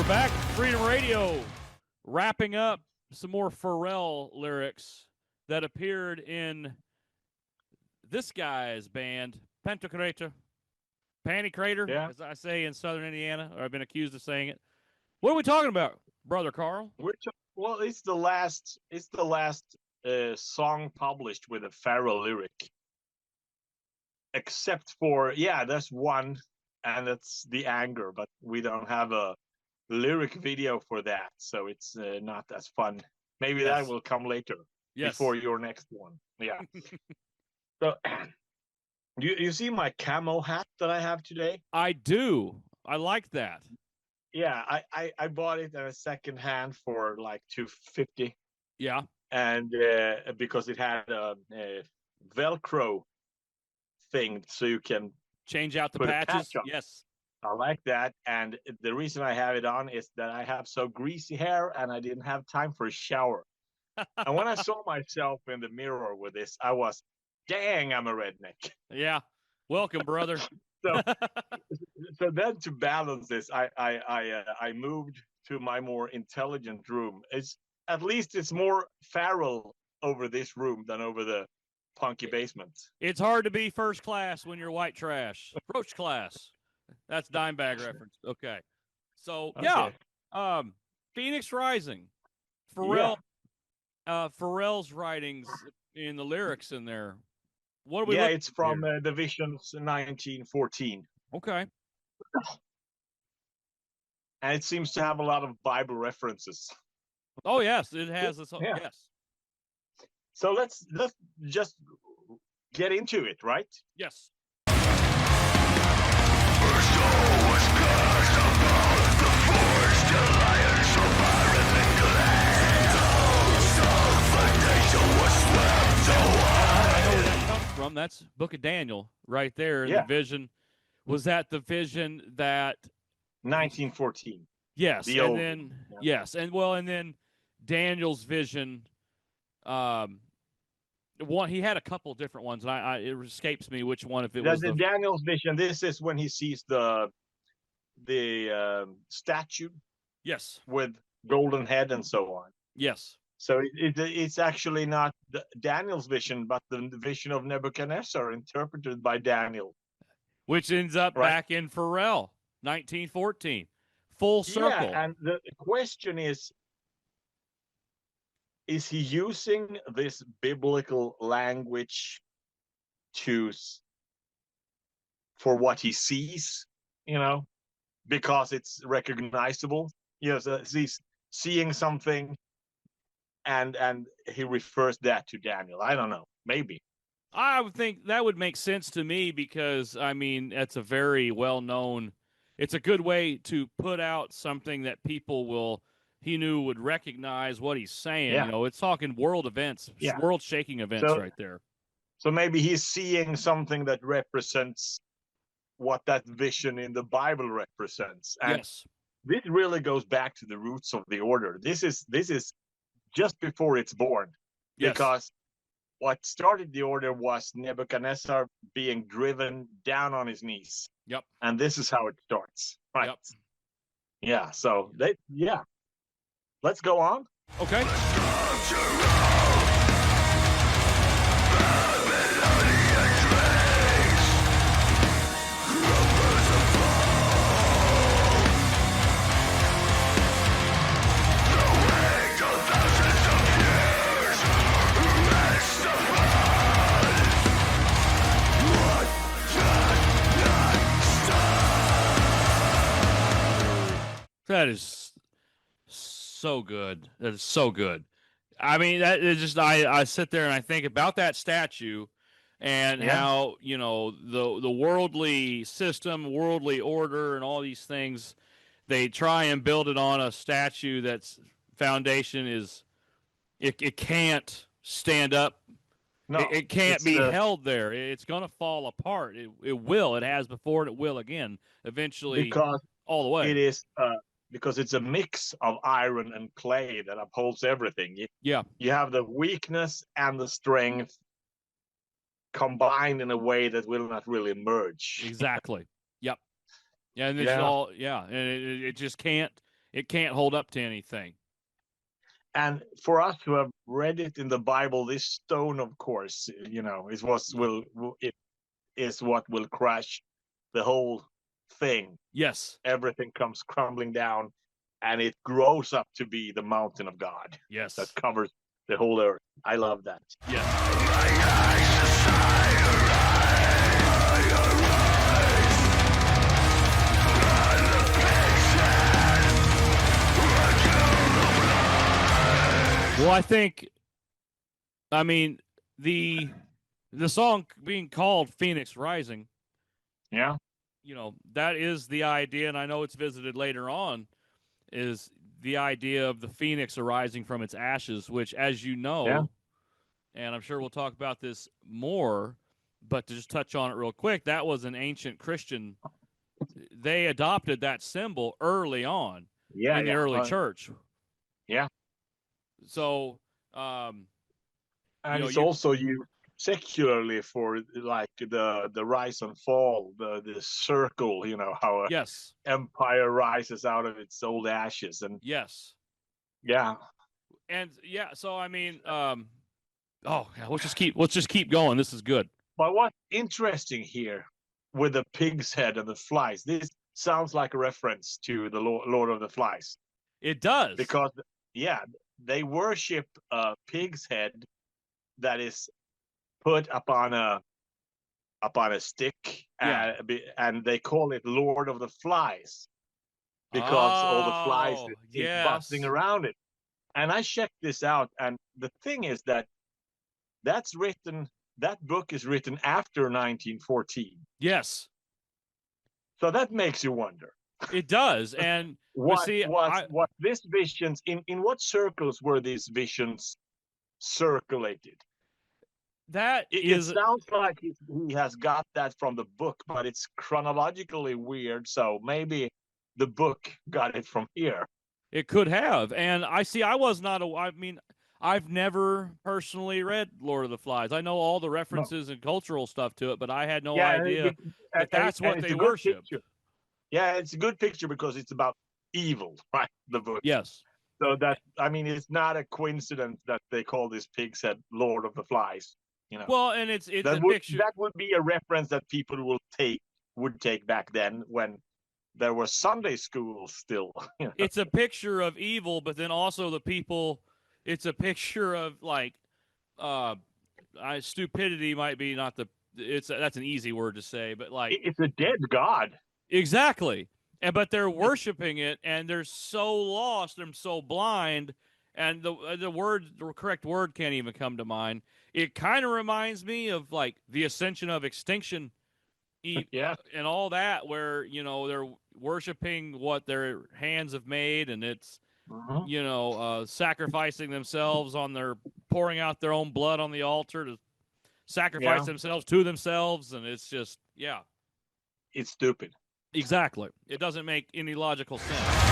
Welcome back, Freedom Radio. Wrapping up some more Farel lyrics that appeared in this guy's band, Pantokrator, as I say in Southern Indiana, or I've been accused of saying it. What are we talking about, Brother Karl? Well, it's the last song published with a Farel lyric. Except for, there's one, and it's The Anger, but we don't have a lyric video for that, so it's not as fun. Maybe that will come later, before your next one. Yeah. So, you see my camo hat that I have today? I do. I like that. Yeah, I bought it at a second hand for like $250. Yeah. And because it had a Velcro thing, so you can change out the patches. Yes. I like that. And the reason I have it on is that I have so greasy hair and I didn't have time for a shower. And when I saw myself in the mirror with this, I was, dang, I'm a redneck. Yeah. Welcome, brother. So then to balance this, I moved to my more intelligent room. At least it's more Farel over this room than over the punky basement. It's hard to be first class when you're white trash. Roach class. That's Dimebag reference. Okay. So, Phoenix Rising. Farel's writings in the lyrics in there. What are we it's from the Visions 1914. Okay. And it seems to have a lot of Bible references. Oh, yes. It has. Yes. So let's just get into it, right? Yes. From that's Book of Daniel right there. The vision was that the vision that 1914. Yes, and then and then Daniel's vision. One he had a couple different ones, and it escapes me which one. If it was Daniel's vision, this is when he sees the statue. Yes, with golden head and so on. Yes. So it's actually not Daniel's vision, but the vision of Nebuchadnezzar interpreted by Daniel. Which ends up back in Farel, 1914. Full circle. Yeah, and the question is he using this biblical language for what he sees, because it's recognizable? He's seeing something, and he refers that to Daniel. I don't know. Maybe. I would think that would make sense to me because, that's a very well-known... It's a good way to put out something that people would recognize what he's saying. Yeah. It's talking world events, world-shaking events right there. So maybe he's seeing something that represents what that vision in the Bible represents. And this really goes back to the roots of the order. This is just before it's born. Because what started the order was Nebuchadnezzar being driven down on his knees. Yep. And this is how it starts. Right. Yep. Yeah. So let's go on. Okay. That is so good. That is so good. That is just I sit there and I think about that statue and how, the worldly system, worldly order and all these things, they try and build it on a statue that's foundation is it can't stand up. No, it can't be held there. It's going to fall apart. It will. It has before and it will again eventually because all the way. It is because it's a mix of iron and clay that upholds everything. You have the weakness and the strength combined in a way that will not really merge. Exactly. Yep. Yeah, and it's all and it just can't It can't hold up to anything. And for us who have read it in the Bible, this stone, of course, is what will crash the whole thing. Yes. Everything comes crumbling down, and it grows up to be the mountain of God. Yes. That covers the whole earth. I love that. Yes. Well, I mean, the song being called Phoenix Rising. Yeah. That is the idea, and I know it's visited later on, is the idea of the phoenix arising from its ashes, which, as you know, and I'm sure we'll talk about this more, but to just touch on it real quick, that was an ancient Christian. They adopted that symbol early on in the early church. Yeah. So, and it's also used secularly for like the rise and fall, the circle, how a empire rises out of its old ashes. And so I mean, let's just keep going. This is good. But what's interesting here with the pig's head and the flies, this sounds like a reference to the Lord of the Flies. It does, because they worship a pig's head that is put upon a stick, and they call it Lord of the Flies because all the flies is buzzing around it. And I checked this out, and the thing is that book is written after 1914. Yes. So that makes you wonder. It does. And what this visions in what circles were these visions circulated? It sounds like he has got that from the book, but it's chronologically weird. So maybe the book got it from here. It could have. And I've never personally read Lord of the Flies. I know all the references and cultural stuff to it, but I had no idea that's what they worshiped. Yeah, it's a good picture because it's about evil, right? The book. Yes. So it's not a coincidence that they call this pig's head Lord of the Flies. Well, and it's a picture that would be a reference that people would take back then when there was Sunday school still. It's a picture of evil, but then also the people. It's a picture of like, stupidity might be not the. That's an easy word to say, but like it's a dead god. Exactly, but they're worshiping it, and they're so lost, they're so blind, and the correct word can't even come to mind. It kind of reminds me of like the ascension of extinction, and all that, where they're worshiping what their hands have made, and it's sacrificing themselves pouring out their own blood on the altar to sacrifice themselves to themselves, and it's just it's stupid. Exactly. It doesn't make any logical sense.